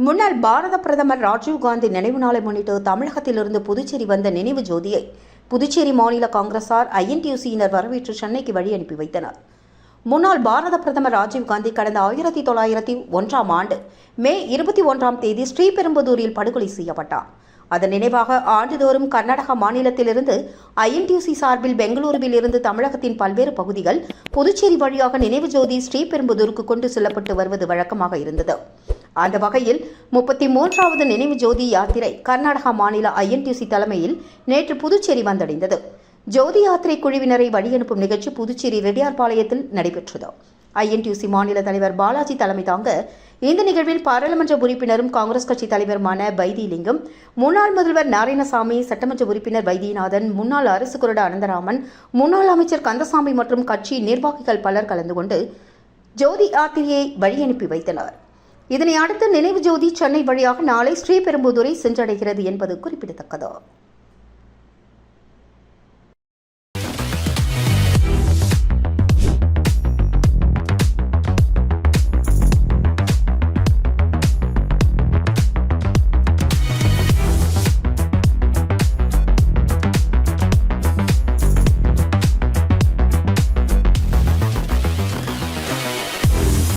முன்னாள் பாரத பிரதமர் ராஜீவ்காந்தி நினைவு நாளை முன்னிட்டு தமிழகத்திலிருந்து புதுச்சேரி வந்த நினைவு ஜோதியை புதுச்சேரி மாநில காங்கிரசார் ஐஎன்டியூசியினர் வரவேற்று சென்னைக்கு வழி அனுப்பி வைத்தனர். முன்னாள் பாரத பிரதமர் ராஜீவ்காந்தி கடந்த 1901ஆம் ஆண்டு மே 21ஆம் தேதி ஸ்ரீபெரும்புதூரில் படுகொலை செய்யப்பட்டார். அதன் நினைவாக ஆண்டுதோறும் கர்நாடக மாநிலத்திலிருந்து ஐஎன்டியூசி சார்பில் பெங்களூருவில் இருந்து தமிழகத்தின் பல்வேறு பகுதிகள் புதுச்சேரி வழியாக நினைவு ஜோதி ஸ்ரீபெரும்புதூருக்கு கொண்டு செல்லப்பட்டு வருவது வழக்கமாக இருந்தது. அந்த வகையில் 33வது நினைவு ஜோதி யாத்திரை கர்நாடக மாநில ஐஎன்டியூசி தலைமையில் நேற்று புதுச்சேரி வந்தடைந்தது. ஜோதி யாத்திரை குழுவினரை வழியனுப்பும் நிகழ்ச்சி புதுச்சேரி ரெட்டியார்பாளையத்தில் நடைபெற்றது. ஐஎன்டியூசி மாநில தலைவர் பாலாஜி தலைமை தாங்க இந்த நிகழ்வில் பாராளுமன்ற உறுப்பினரும் காங்கிரஸ் கட்சி தலைவருமான வைத்திலிங்கம், முன்னாள் முதல்வர் நாராயணசாமி, சட்டமன்ற உறுப்பினர் வைத்தியநாதன், முன்னாள் அரசு கொறடா அனந்தராமன், முன்னாள் அமைச்சர் கந்தசாமி மற்றும் கட்சி நிர்வாகிகள் பலர் கலந்து கொண்டு ஜோதி யாத்திரையை வழியனுப்பி வைத்தனர். இதனை அடுத்து நினைவு ஜோதி சென்னை வழியாக நாளை ஸ்ரீபெரும்புதூரை சென்றடைகிறது என்பது குறிப்பிடத்தக்கது.